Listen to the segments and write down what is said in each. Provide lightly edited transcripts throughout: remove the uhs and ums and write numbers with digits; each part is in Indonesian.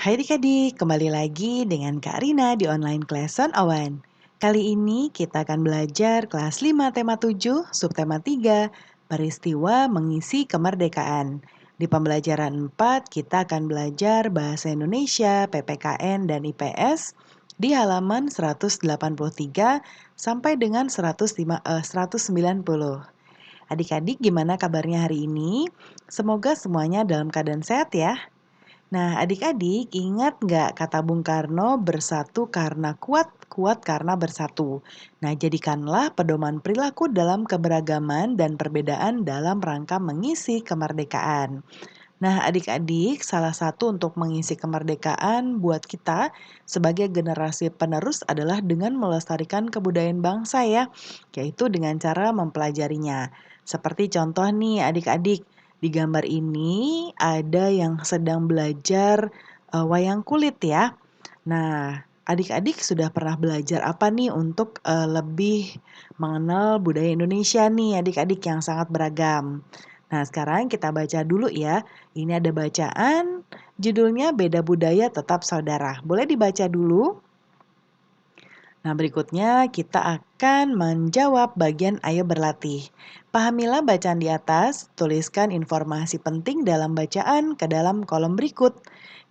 Hai adik-adik, kembali lagi dengan Kak Rina di online class on Awan. Kali ini kita akan belajar kelas 5 tema 7, subtema 3, peristiwa mengisi kemerdekaan. Di pembelajaran 4, kita akan belajar Bahasa Indonesia, PPKN, dan IPS di halaman 183 sampai dengan 190. Adik-adik gimana kabarnya hari ini? Semoga semuanya dalam keadaan sehat ya. Nah, adik-adik ingat nggak kata Bung Karno bersatu karena kuat, kuat karena bersatu. Nah, jadikanlah pedoman perilaku dalam keberagaman dan perbedaan dalam rangka mengisi kemerdekaan. Nah, adik-adik, salah satu untuk mengisi kemerdekaan buat kita sebagai generasi penerus adalah dengan melestarikan kebudayaan bangsa ya, yaitu dengan cara mempelajarinya. Seperti contoh nih adik-adik, di gambar ini ada yang sedang belajar wayang kulit ya. Nah, adik-adik sudah pernah belajar apa nih untuk lebih mengenal budaya Indonesia nih adik-adik yang sangat beragam. Nah, sekarang kita baca dulu ya. Ini ada bacaan, judulnya Beda Budaya Tetap Saudara. Boleh dibaca dulu? Nah, berikutnya kita akan menjawab bagian ayo berlatih. Pahamilah bacaan di atas, tuliskan informasi penting dalam bacaan ke dalam kolom berikut.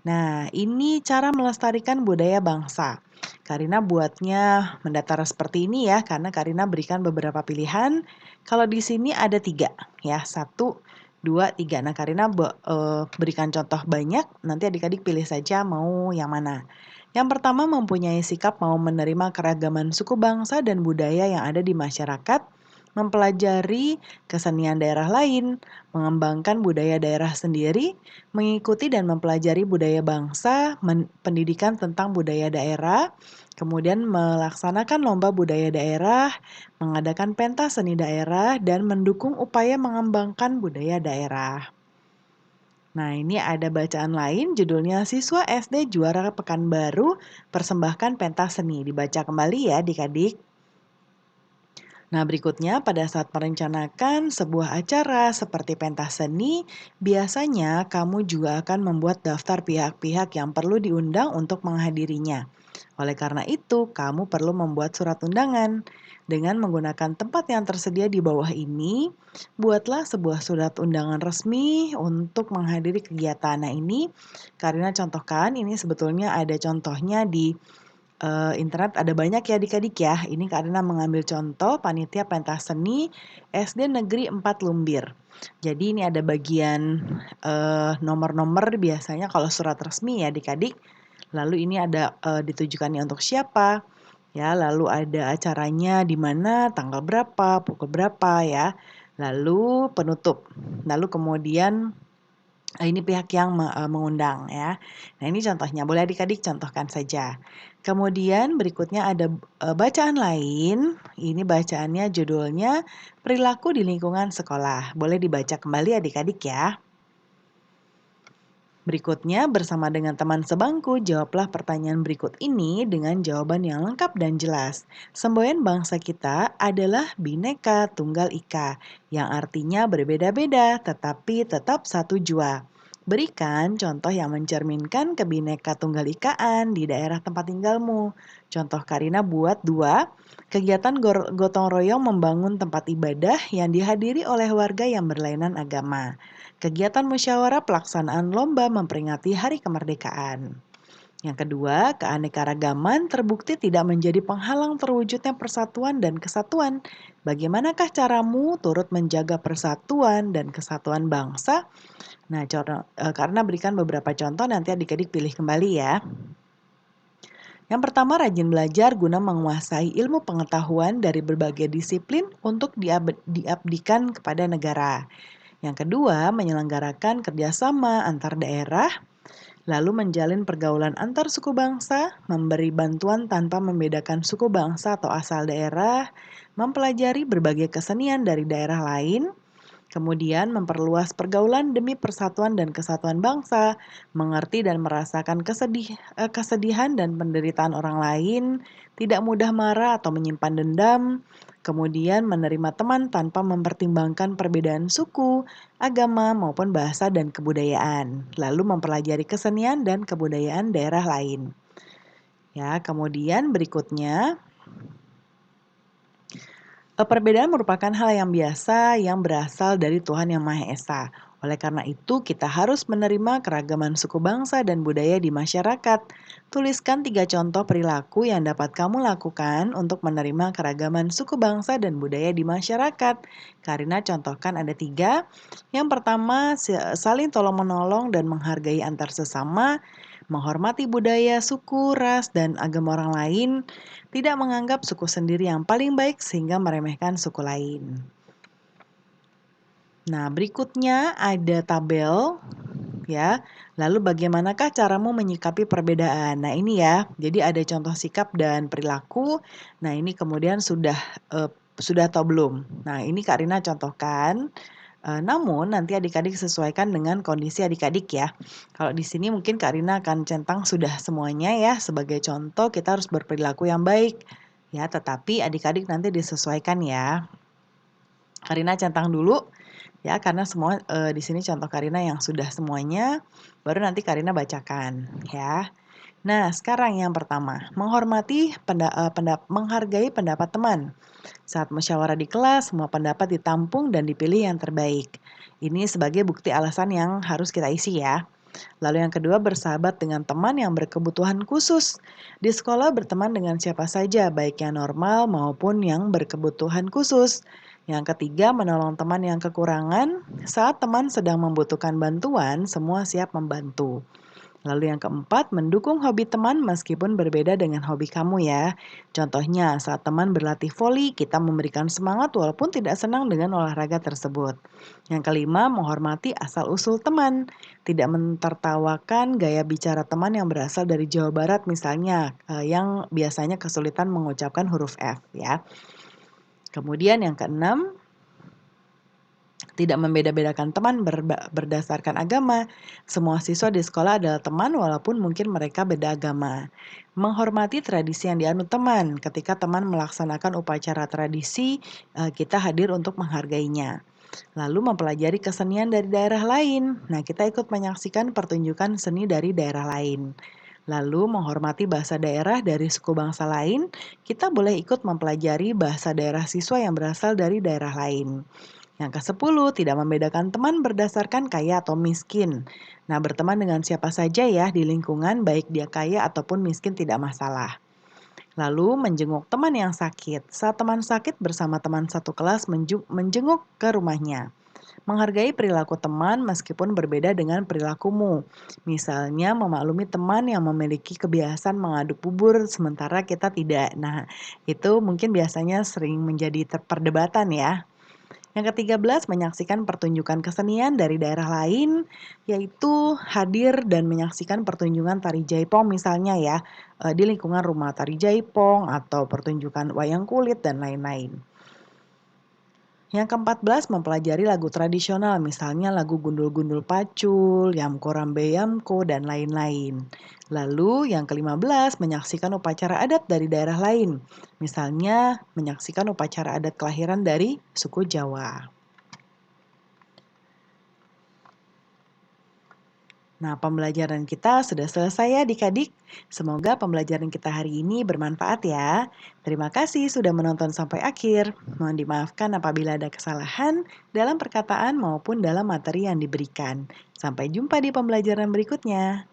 Nah, ini cara melestarikan budaya bangsa. Karina buatnya mendatar seperti ini ya, karena Karina berikan beberapa pilihan. Kalau di sini ada 3 ya, 1, 2, 3. Nah, Karina berikan contoh banyak, nanti adik-adik pilih saja mau yang mana. Yang pertama mempunyai sikap mau menerima keragaman suku bangsa dan budaya yang ada di masyarakat, mempelajari kesenian daerah lain, mengembangkan budaya daerah sendiri, mengikuti dan mempelajari budaya bangsa, pendidikan tentang budaya daerah, kemudian melaksanakan lomba budaya daerah, mengadakan pentas seni daerah, dan mendukung upaya mengembangkan budaya daerah. Nah, ini ada bacaan lain judulnya Siswa SD Juara Pekanbaru Persembahkan Pentas Seni. Dibaca kembali ya adik-adik. Nah, berikutnya pada saat merencanakan sebuah acara seperti pentas seni, biasanya kamu juga akan membuat daftar pihak-pihak yang perlu diundang untuk menghadirinya. Oleh karena itu, kamu perlu membuat surat undangan. Dengan menggunakan tempat yang tersedia di bawah ini, buatlah sebuah surat undangan resmi untuk menghadiri kegiatan. Nah, ini Karina contohkan, ini sebetulnya ada contohnya di internet ada banyak ya adik-adik ya. Ini Karina mengambil contoh panitia pentas seni SD Negeri 4 Lumbir. Jadi ini ada bagian nomor-nomor biasanya kalau surat resmi ya adik-adik. Lalu ini ada ditujukannya untuk siapa. Ya, lalu ada acaranya di mana, tanggal berapa, pukul berapa ya. Lalu penutup. Lalu kemudian ini pihak yang mengundang ya. Nah, ini contohnya, boleh adik-adik contohkan saja. Kemudian berikutnya ada bacaan lain, ini bacaannya judulnya Perilaku di Lingkungan Sekolah. Boleh dibaca kembali adik-adik ya. Berikutnya, bersama dengan teman sebangku, jawablah pertanyaan berikut ini dengan jawaban yang lengkap dan jelas. Semboyan bangsa kita adalah Bhinneka Tunggal Ika, yang artinya berbeda-beda tetapi tetap satu jua. Berikan contoh yang mencerminkan kebineka tunggal ikaan di daerah tempat tinggalmu. Contoh Karina buat 2, kegiatan gotong royong membangun tempat ibadah yang dihadiri oleh warga yang berlainan agama. Kegiatan musyawarah pelaksanaan lomba memperingati Hari Kemerdekaan. Yang kedua, keanekaragaman terbukti tidak menjadi penghalang terwujudnya persatuan dan kesatuan. Bagaimanakah caramu turut menjaga persatuan dan kesatuan bangsa? Nah, karena berikan beberapa contoh, nanti adik-adik pilih kembali ya. Yang pertama, rajin belajar guna menguasai ilmu pengetahuan dari berbagai disiplin untuk diabdikan kepada negara. Yang kedua, menyelenggarakan kerjasama antar daerah, lalu menjalin pergaulan antar suku bangsa, memberi bantuan tanpa membedakan suku bangsa atau asal daerah, mempelajari berbagai kesenian dari daerah lain, Kemudian memperluas pergaulan demi persatuan dan kesatuan bangsa, mengerti dan merasakan kesedihan dan penderitaan orang lain, tidak mudah marah atau menyimpan dendam, kemudian menerima teman tanpa mempertimbangkan perbedaan suku, agama, maupun bahasa dan kebudayaan, lalu mempelajari kesenian dan kebudayaan daerah lain. Ya, kemudian berikutnya perbedaan merupakan hal yang biasa yang berasal dari Tuhan Yang Maha Esa. Oleh karena itu, kita harus menerima keragaman suku bangsa dan budaya di masyarakat. Tuliskan 3 contoh perilaku yang dapat kamu lakukan untuk menerima keragaman suku bangsa dan budaya di masyarakat. Karina contohkan ada 3. Yang pertama, saling tolong-menolong dan menghargai antar sesama, menghormati budaya, suku, ras, dan agama orang lain, tidak menganggap suku sendiri yang paling baik sehingga meremehkan suku lain. Nah, berikutnya ada tabel ya. Lalu bagaimanakah caramu menyikapi perbedaan? Nah, ini ya. Jadi ada contoh sikap dan perilaku. Nah, ini kemudian sudah atau belum? Nah, ini Kak Rina contohkan. Namun nanti adik-adik sesuaikan dengan kondisi adik-adik ya. Kalau di sini mungkin Kak Rina akan centang sudah semuanya ya. Sebagai contoh kita harus berperilaku yang baik. Ya, tetapi adik-adik nanti disesuaikan ya. Karina centang dulu ya karena semua di sini contoh Karina yang sudah semuanya, baru nanti Karina bacakan ya. Nah, sekarang yang pertama, menghargai pendapat teman. Saat musyawarah di kelas, semua pendapat ditampung dan dipilih yang terbaik. Ini sebagai bukti alasan yang harus kita isi ya. Lalu yang kedua, bersahabat dengan teman yang berkebutuhan khusus. Di sekolah berteman dengan siapa saja, baik yang normal maupun yang berkebutuhan khusus. Yang ketiga, menolong teman yang kekurangan. Saat teman sedang membutuhkan bantuan, semua siap membantu. Lalu yang keempat, mendukung hobi teman meskipun berbeda dengan hobi kamu ya. Contohnya, saat teman berlatih voli, kita memberikan semangat walaupun tidak senang dengan olahraga tersebut. Yang kelima, menghormati asal-usul teman. Tidak mentertawakan gaya bicara teman yang berasal dari Jawa Barat misalnya, yang biasanya kesulitan mengucapkan huruf F ya. Kemudian yang keenam, tidak membeda-bedakan teman berdasarkan agama. Semua siswa di sekolah adalah teman walaupun mungkin mereka beda agama. Menghormati tradisi yang dianut teman. Ketika teman melaksanakan upacara tradisi, kita hadir untuk menghargainya. Lalu mempelajari kesenian dari daerah lain. Nah, kita ikut menyaksikan pertunjukan seni dari daerah lain. Lalu menghormati bahasa daerah dari suku bangsa lain, kita boleh ikut mempelajari bahasa daerah siswa yang berasal dari daerah lain. Yang ke-10, tidak membedakan teman berdasarkan kaya atau miskin. Nah, berteman dengan siapa saja ya di lingkungan, baik dia kaya ataupun miskin tidak masalah. Lalu menjenguk teman yang sakit. Saat teman sakit bersama teman satu kelas menjenguk ke rumahnya. Menghargai perilaku teman meskipun berbeda dengan perilakumu. Misalnya memaklumi teman yang memiliki kebiasaan mengaduk bubur sementara kita tidak. Nah, itu mungkin biasanya sering menjadi perdebatan ya. Yang ke-13, menyaksikan pertunjukan kesenian dari daerah lain, yaitu hadir dan menyaksikan pertunjukan tari jaipong misalnya ya, di lingkungan rumah tari jaipong atau pertunjukan wayang kulit dan lain-lain. Yang ke-14, mempelajari lagu tradisional, misalnya lagu Gundul-Gundul Pacul, Yamko Rambe Yamko, dan lain-lain. Lalu yang ke-15, menyaksikan upacara adat dari daerah lain, misalnya menyaksikan upacara adat kelahiran dari suku Jawa. Nah, pembelajaran kita sudah selesai ya adik-adik. Semoga pembelajaran kita hari ini bermanfaat ya. Terima kasih sudah menonton sampai akhir. Mohon dimaafkan apabila ada kesalahan dalam perkataan maupun dalam materi yang diberikan. Sampai jumpa di pembelajaran berikutnya.